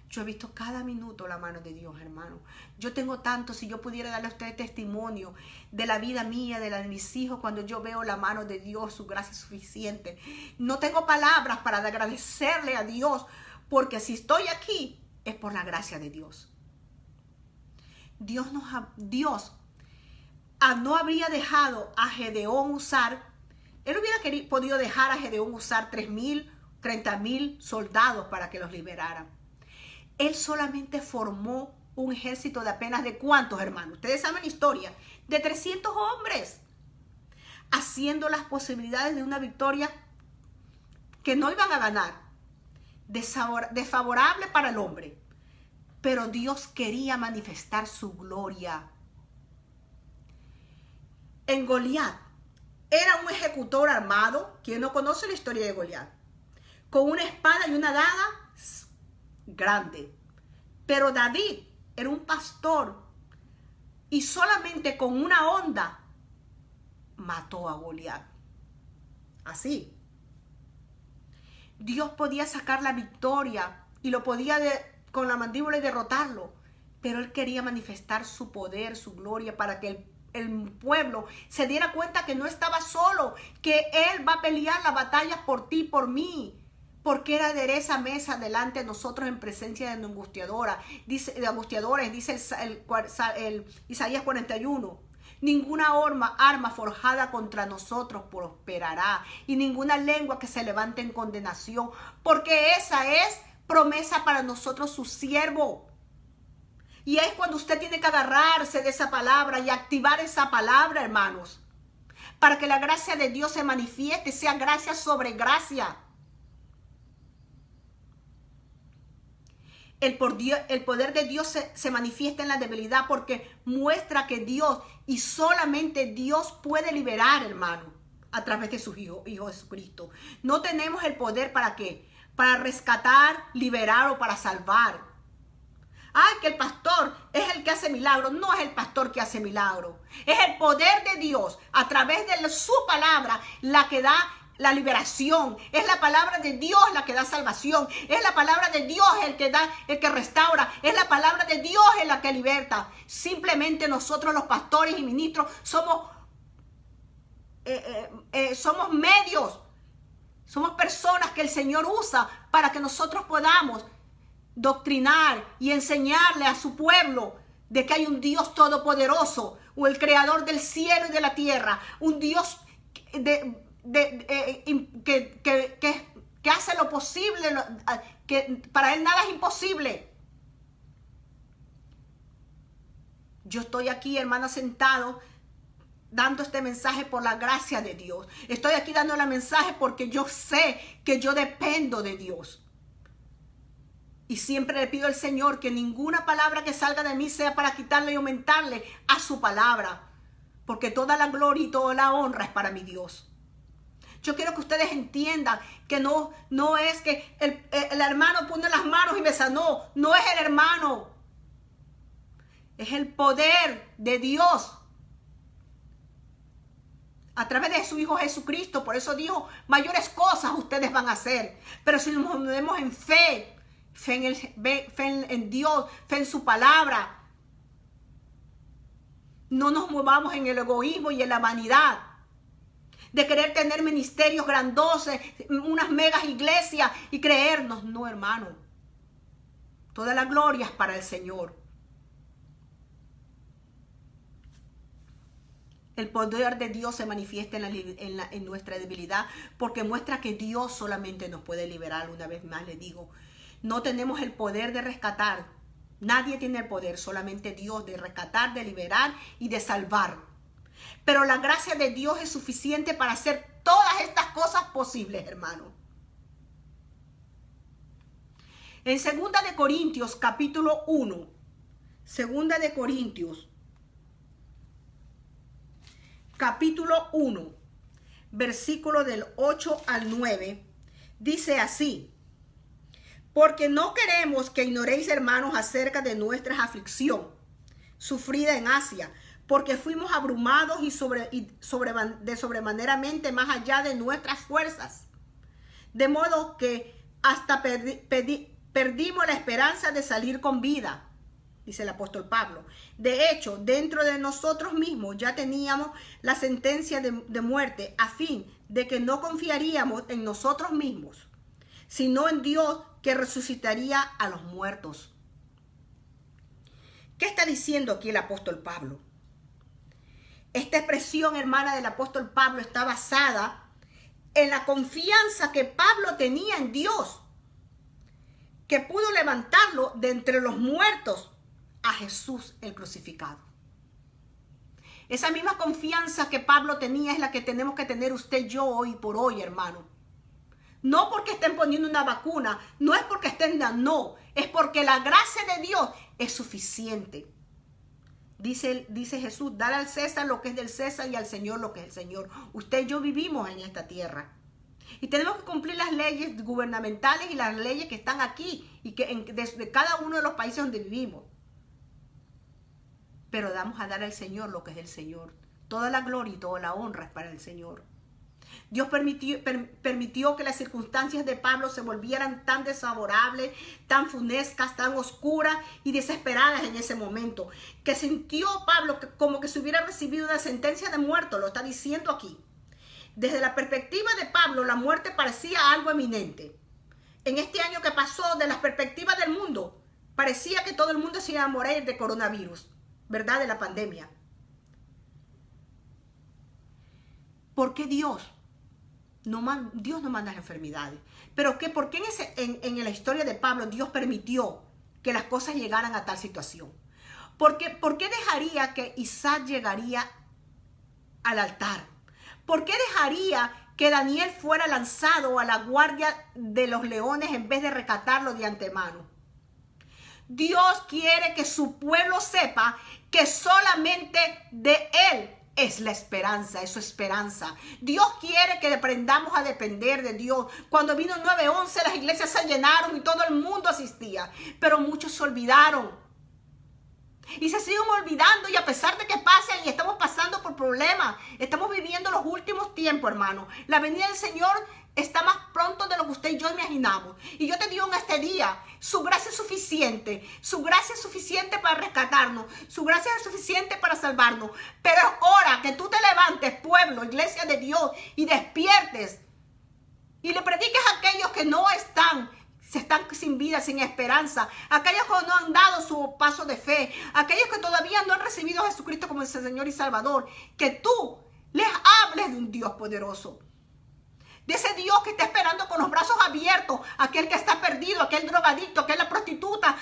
Yo he visto cada minuto la mano de Dios, hermano. Yo tengo tanto, si yo pudiera darle a usted testimonio de la vida mía, de la de mis hijos, cuando yo veo la mano de Dios, su gracia es suficiente. No tengo palabras para agradecerle a Dios, porque si estoy aquí es por la gracia de Dios. Dios no habría dejado a Gedeón usar, él hubiera podido dejar a Gedeón usar 3,000, 30,000 soldados para que los liberaran. Él solamente formó un ejército de apenas de ¿cuántos, hermanos? Ustedes saben la historia, de 300 hombres, haciendo las posibilidades de una victoria que no iban a ganar, desfavorable para el hombre. Pero Dios quería manifestar su gloria. En Goliat, era un ejecutor armado. ¿Quién no conoce la historia de Goliat? Con una espada y una daga grande. Pero David era un pastor y solamente con una honda mató a Goliat. Así. Dios podía sacar la victoria y lo podía con la mandíbula y derrotarlo, pero Él quería manifestar su poder, su gloria, para que el pueblo se diera cuenta que no estaba solo, que Él va a pelear las batallas por ti, por mí. Porque Él adereza mesa delante de nosotros en presencia de angustiadores, dice el Isaías 41. Ninguna arma forjada contra nosotros prosperará, y ninguna lengua que se levante en condenación, porque esa es promesa para nosotros, su siervo. Y es cuando usted tiene que agarrarse de esa palabra y activar esa palabra, hermanos, para que la gracia de Dios se manifieste, sea gracia sobre gracia. El poder de Dios se manifiesta en la debilidad, porque muestra que Dios y solamente Dios puede liberar, hermano, a través de su Hijo Jesucristo. No tenemos el poder ¿para qué? Para rescatar, liberar o para salvar. Ay, que el pastor es el que hace milagros. No es el pastor que hace milagros. Es el poder de Dios a través de su palabra la que da la liberación. Es la palabra de Dios la que da salvación. Es la palabra de Dios el que restaura. Es la palabra de Dios en la que liberta. Simplemente nosotros, los pastores y ministros, somos medios. Somos personas que el Señor usa para que nosotros podamos doctrinar y enseñarle a su pueblo de que hay un Dios todopoderoso, o el creador del cielo y de la tierra, un Dios que hace lo posible, que para Él nada es imposible. Yo estoy aquí, hermana, sentado dando este mensaje por la gracia de Dios. Estoy aquí dando el mensaje porque yo sé que yo dependo de Dios. Y siempre le pido al Señor que ninguna palabra que salga de mí sea para quitarle y aumentarle a su palabra, porque toda la gloria y toda la honra es para mi Dios. Yo quiero que ustedes entiendan que no es que el hermano pone las manos y me sanó. No es el hermano. Es el poder de Dios a través de su Hijo Jesucristo. Por eso dijo, mayores cosas ustedes van a hacer. Pero si nos movemos en fe en Dios, fe en su palabra, no nos movamos en el egoísmo y en la vanidad de querer tener ministerios grandosos, unas megas iglesias y creernos. No, hermano. Toda la gloria es para el Señor. El poder de Dios se manifiesta en nuestra debilidad, porque muestra que Dios solamente nos puede liberar. Una vez más le digo, no tenemos el poder de rescatar. Nadie tiene el poder, solamente Dios, de rescatar, de liberar y de salvar. Pero la gracia de Dios es suficiente para hacer todas estas cosas posibles, hermano. En 2 de Corintios, capítulo 1, 2 de Corintios, capítulo 1, versículo del 8 al 9, dice así: porque no queremos que ignoréis, hermanos, acerca de nuestra aflicción sufrida en Asia, porque fuimos abrumados de sobremaneramente más allá de nuestras fuerzas, de modo que hasta perdimos la esperanza de salir con vida, dice el apóstol Pablo. De hecho, dentro de nosotros mismos ya teníamos la sentencia de muerte, a fin de que no confiaríamos en nosotros mismos, sino en Dios, que resucitaría a los muertos. ¿Qué está diciendo aquí el apóstol Pablo? Esta expresión, hermana, del apóstol Pablo está basada en la confianza que Pablo tenía en Dios, que pudo levantarlo de entre los muertos a Jesús el crucificado. Esa misma confianza que Pablo tenía es la que tenemos que tener usted y yo hoy por hoy, hermano. No porque estén poniendo una vacuna, no es porque estén dando, no, es porque la gracia de Dios es suficiente. Dice Jesús, dale al César lo que es del César y al Señor lo que es del Señor. Usted y yo vivimos en esta tierra. Y tenemos que cumplir las leyes gubernamentales y las leyes que están aquí y que desde cada uno de los países donde vivimos. Pero damos a dar al Señor lo que es del Señor. Toda la gloria y toda la honra es para el Señor. Dios permitió que las circunstancias de Pablo se volvieran tan desfavorables, tan funescas, tan oscuras y desesperadas en ese momento, que sintió Pablo como que se hubiera recibido una sentencia de muerte, lo está diciendo aquí. Desde la perspectiva de Pablo, la muerte parecía algo eminente. En este año que pasó, de las perspectivas del mundo, parecía que todo el mundo se iba a morir de coronavirus, ¿verdad? De la pandemia. ¿Por qué Dios no manda las enfermedades? ¿Pero qué? ¿Por qué en la historia de Pablo Dios permitió que las cosas llegaran a tal situación? ¿Por qué dejaría que Isaac llegaría al altar? ¿Por qué dejaría que Daniel fuera lanzado a la guardia de los leones en vez de rescatarlo de antemano? Dios quiere que su pueblo sepa que solamente de Él es la esperanza, es su esperanza. Dios quiere que aprendamos a depender de Dios. Cuando vino 9/11, las iglesias se llenaron y todo el mundo asistía, pero muchos se olvidaron. Y se siguen olvidando, y a pesar de que pasen y estamos pasando por problemas, estamos viviendo los últimos tiempos, hermano. La venida del Señor está más pronto de lo que usted y yo imaginamos. Y yo te digo en este día, su gracia es suficiente. Su gracia es suficiente para rescatarnos. Su gracia es suficiente para salvarnos. Pero es hora que tú te levantes, pueblo, iglesia de Dios, y despiertes. Y le prediques a aquellos que no están sin vida, sin esperanza. Aquellos que no han dado su paso de fe. Aquellos que todavía no han recibido a Jesucristo como su Señor y Salvador. Que tú les hables de un Dios poderoso. De ese Dios que está esperando con los brazos abiertos. Aquel que está perdido, aquel drogadicto, aquella prostituta,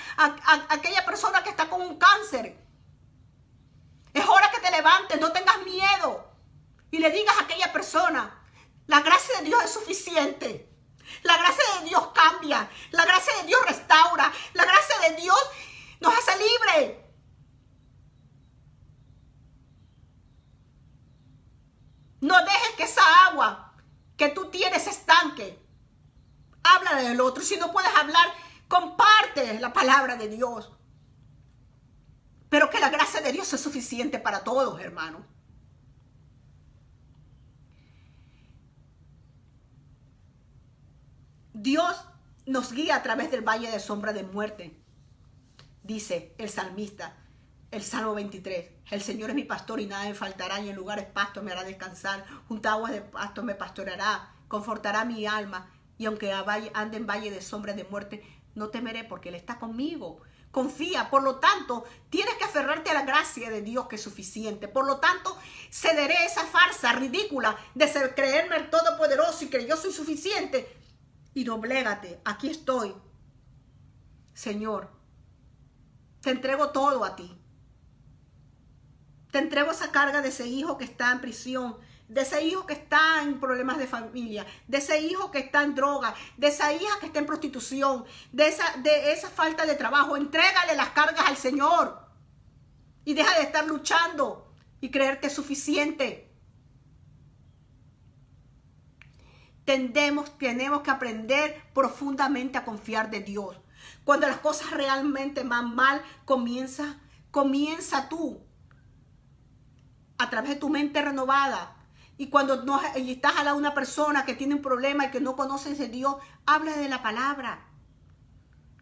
aquella persona que está con un cáncer. Es hora que te levantes, no tengas miedo. Y le digas a aquella persona, la gracia de Dios es suficiente. La gracia de Dios cambia. La gracia de Dios restaura. La gracia de Dios nos hace libres. No dejes que esa agua que tú tienes se estanque. Habla del otro. Si no puedes hablar, comparte la palabra de Dios. Pero que la gracia de Dios es suficiente para todos, hermanos. Dios nos guía a través del valle de sombra de muerte, dice el salmista, el Salmo 23. El Señor es mi pastor y nada me faltará, y en lugares pastos me hará descansar, junto a aguas de pasto me pastoreará, confortará mi alma, y aunque ande en valle de sombra de muerte, no temeré porque Él está conmigo. Confía. Por lo tanto, tienes que aferrarte a la gracia de Dios, que es suficiente. Por lo tanto, cederé esa farsa ridícula de creerme el todopoderoso y que yo soy suficiente. Y doblégate. Aquí estoy. Señor, te entrego todo a ti. Te entrego esa carga de ese hijo que está en prisión, de ese hijo que está en problemas de familia, de ese hijo que está en droga, de esa hija que está en prostitución, de esa falta de trabajo. Entrégale las cargas al Señor y deja de estar luchando y creerte suficiente. Tenemos que aprender profundamente a confiar de Dios. Cuando las cosas realmente van mal, comienza tú a través de tu mente renovada. Y cuando estás al lado de una persona que tiene un problema y que no conoces de Dios, habla de la palabra.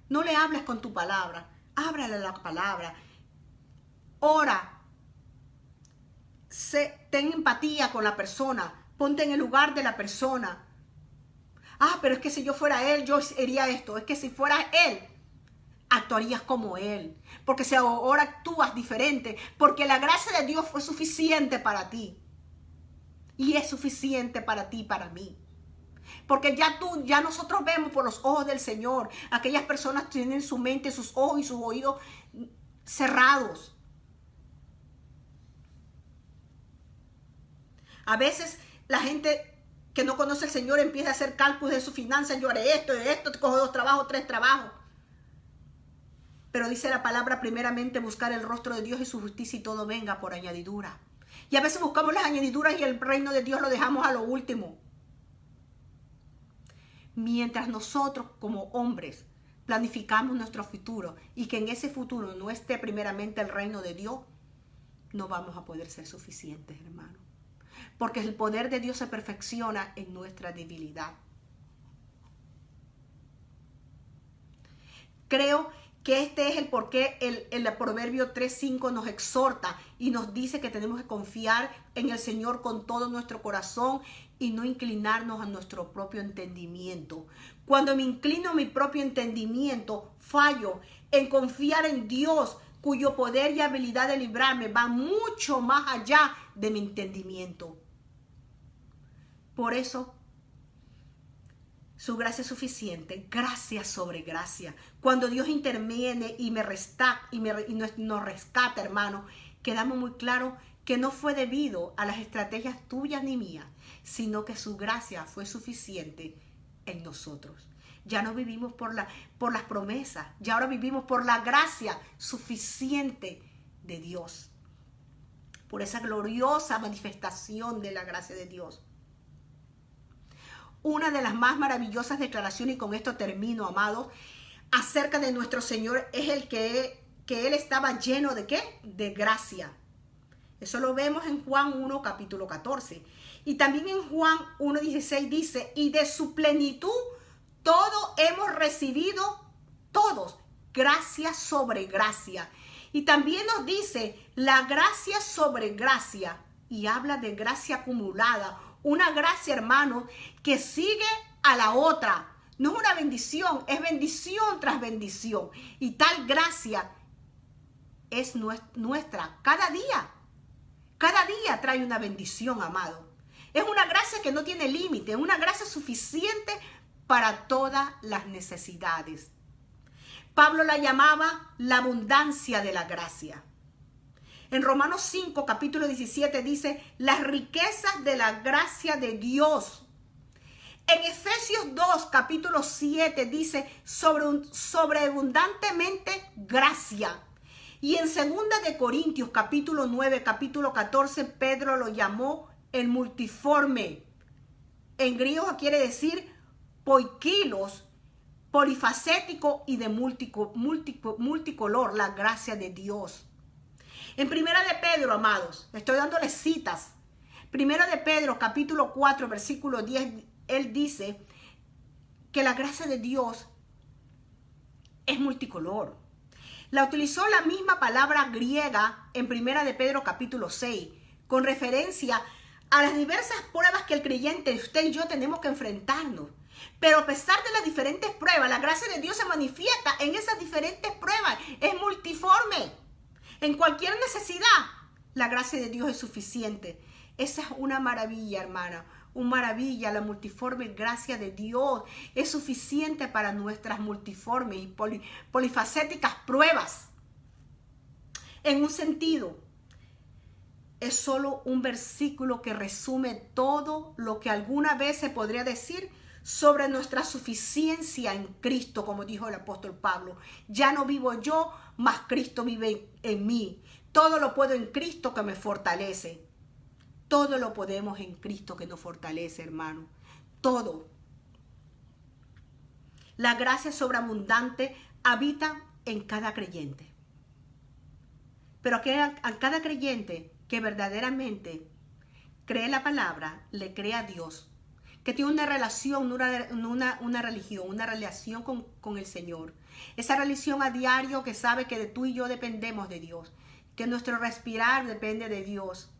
No le hables con tu palabra, háblale la palabra. Ora. Ten empatía con la persona. Ponte en el lugar de la persona. Pero es que si yo fuera él, yo haría esto. Es que si fuera él, actuarías como él. Porque si ahora actúas diferente, porque la gracia de Dios fue suficiente para ti. Y es suficiente para ti y para mí. Porque ya nosotros vemos por los ojos del Señor. Aquellas personas tienen su mente, sus ojos y sus oídos cerrados. A veces la gente que no conoce al Señor empieza a hacer cálculos de sus finanzas. Yo haré esto, cojo 2 trabajos, 3 trabajos. Pero dice la palabra, primeramente buscar el rostro de Dios y su justicia, y todo venga por añadidura. Y a veces buscamos las añadiduras y el reino de Dios lo dejamos a lo último. Mientras nosotros como hombres planificamos nuestro futuro y que en ese futuro no esté primeramente el reino de Dios, no vamos a poder ser suficientes, hermano. Porque el poder de Dios se perfecciona en nuestra debilidad. Creo que este es el porqué el Proverbio 3:5 nos exhorta y nos dice que tenemos que confiar en el Señor con todo nuestro corazón y no inclinarnos a nuestro propio entendimiento. Cuando me inclino a mi propio entendimiento, fallo en confiar en Dios, cuyo poder y habilidad de librarme va mucho más allá de mi entendimiento. Por eso, su gracia es suficiente, gracia sobre gracia. Cuando Dios interviene y nos rescata, hermano, quedamos muy claros que no fue debido a las estrategias tuyas ni mías, sino que su gracia fue suficiente en nosotros. Ya no vivimos por las promesas, ya ahora vivimos por la gracia suficiente de Dios. Por esa gloriosa manifestación de la gracia de Dios. Una de las más maravillosas declaraciones, y con esto termino, amados, acerca de nuestro Señor es el que Él estaba lleno ¿de qué? De gracia. Eso lo vemos en Juan 1, capítulo 14. Y también en Juan 1:16 dice, y de su plenitud todo hemos recibido, todos, gracia sobre gracia. Y también nos dice, la gracia sobre gracia, y habla de gracia acumulada. Una gracia, hermano, que sigue a la otra. No es una bendición, es bendición tras bendición. Y tal gracia es nuestra cada día. Cada día trae una bendición, amado. Es una gracia que no tiene límite, es una gracia suficiente para todas las necesidades. Pablo la llamaba la abundancia de la gracia. En Romanos 5, capítulo 17 dice, las riquezas de la gracia de Dios. En Efesios 2, capítulo 7 dice, sobreabundantemente gracia. Y en 2 de Corintios, capítulo 9, capítulo 14, Pedro lo llamó el multiforme. En griego quiere decir poikilos, polifacético y de multicolor, la gracia de Dios. En Primera de Pedro, amados, estoy dándoles citas. Primera de Pedro, capítulo 4, versículo 10, él dice que la gracia de Dios es multicolor. La utilizó la misma palabra griega en Primera de Pedro, capítulo 6, con referencia a las diversas pruebas que el creyente, usted y yo, tenemos que enfrentarnos. Pero a pesar de las diferentes pruebas, la gracia de Dios se manifiesta en esas diferentes pruebas. Es multiforme. En cualquier necesidad, la gracia de Dios es suficiente. Esa es una maravilla, hermana. Una maravilla, la multiforme gracia de Dios es suficiente para nuestras multiformes y polifacéticas pruebas. En un sentido, es solo un versículo que resume todo lo que alguna vez se podría decir sobre nuestra suficiencia en Cristo, como dijo el apóstol Pablo. Ya no vivo yo, mas Cristo vive en mí. Todo lo puedo en Cristo que me fortalece. Todo lo podemos en Cristo que nos fortalece, hermano. Todo. La gracia sobreabundante habita en cada creyente. Pero a cada creyente que verdaderamente cree la palabra, le cree a Dios, que tiene una relación, una religión, una relación con el Señor. Esa relación a diario que sabe que tú y yo dependemos de Dios, que nuestro respirar depende de Dios.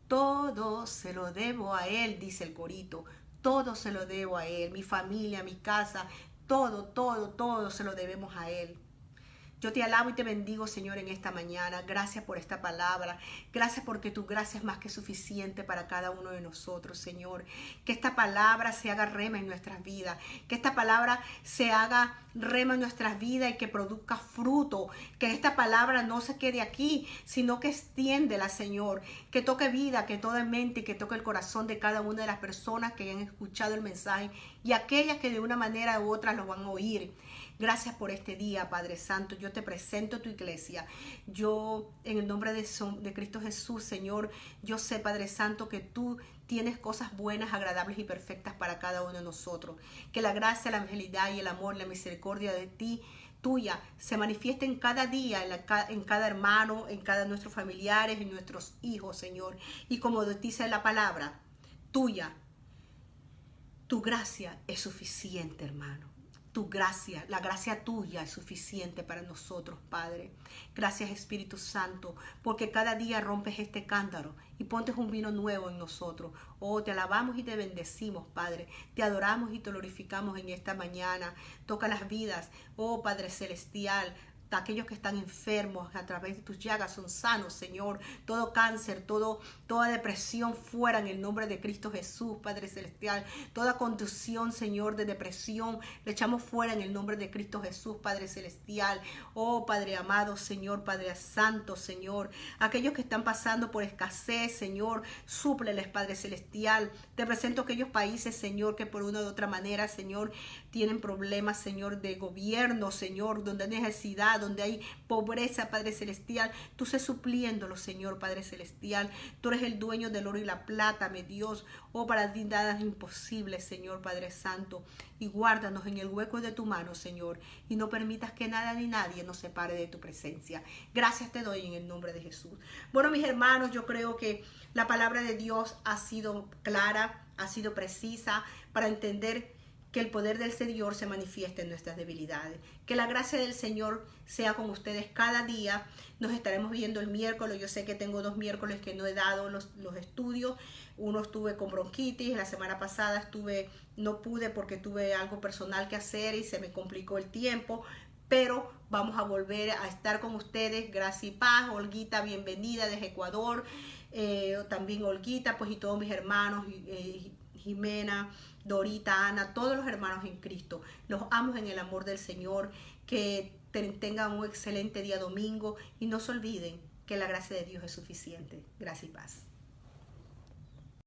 Todo se lo debo a Él, dice el corito. Todo se lo debo a Él, mi familia, mi casa, todo se lo debemos a Él. Yo te alabo y te bendigo, Señor, en esta mañana. Gracias por esta palabra. Gracias porque tu gracia es más que suficiente para cada uno de nosotros, Señor. Que esta palabra se haga rema en nuestras vidas. Que esta palabra se haga rema en nuestras vidas y que produzca fruto. Que esta palabra no se quede aquí, sino que extiéndela, Señor. Que toque vida, que toque mente y que toque el corazón de cada una de las personas que han escuchado el mensaje y aquellas que de una manera u otra lo van a oír. Gracias por este día, Padre Santo. Yo te presento tu iglesia. Yo, en el nombre de Cristo Jesús, Señor, yo sé, Padre Santo, que tú tienes cosas buenas, agradables y perfectas para cada uno de nosotros. Que la gracia, la evangelidad y el amor, la misericordia de ti, tuya, se manifieste en cada día, en cada hermano, en cada de nuestros familiares, en nuestros hijos, Señor. Y como dice la palabra, tuya, tu gracia es suficiente, hermano. Tu gracia, la gracia tuya es suficiente para nosotros, Padre. Gracias, Espíritu Santo, porque cada día rompes este cántaro y pontes un vino nuevo en nosotros. Oh, te alabamos y te bendecimos, Padre. Te adoramos y te glorificamos en esta mañana. Toca las vidas, oh Padre Celestial. Aquellos que están enfermos a través de tus llagas son sanos, Señor. Todo cáncer, toda depresión fuera en el nombre de Cristo Jesús, Padre Celestial. Toda contusión, Señor, de depresión, le echamos fuera en el nombre de Cristo Jesús, Padre Celestial. Oh, Padre amado, Señor, Padre Santo, Señor. Aquellos que están pasando por escasez, Señor, súpleles, Padre Celestial. Te presento aquellos países, Señor, que por una u otra manera, Señor, tienen problemas, Señor, de gobierno, Señor, donde hay necesidad, donde hay pobreza, Padre Celestial. Tú sé supliéndolo, Señor, Padre Celestial. Tú eres el dueño del oro y la plata, mi Dios. Oh, para ti nada es imposible, Señor, Padre Santo. Y guárdanos en el hueco de tu mano, Señor. Y no permitas que nada ni nadie nos separe de tu presencia. Gracias te doy en el nombre de Jesús. Bueno, mis hermanos, yo creo que la palabra de Dios ha sido clara, ha sido precisa para entender que el poder del Señor se manifieste en nuestras debilidades. Que la gracia del Señor sea con ustedes cada día. Nos estaremos viendo el miércoles. Yo sé que tengo 2 miércoles que no he dado los estudios. Uno estuve con bronquitis. La semana pasada no pude porque tuve algo personal que hacer y se me complicó el tiempo. Pero vamos a volver a estar con ustedes. Gracia y paz. Olguita, bienvenida desde Ecuador. También Olguita, pues y todos mis hermanos. Jimena, Dorita, Ana, todos los hermanos en Cristo. Los amo en el amor del Señor. Que tengan un excelente día domingo y no se olviden que la gracia de Dios es suficiente. Gracia y paz.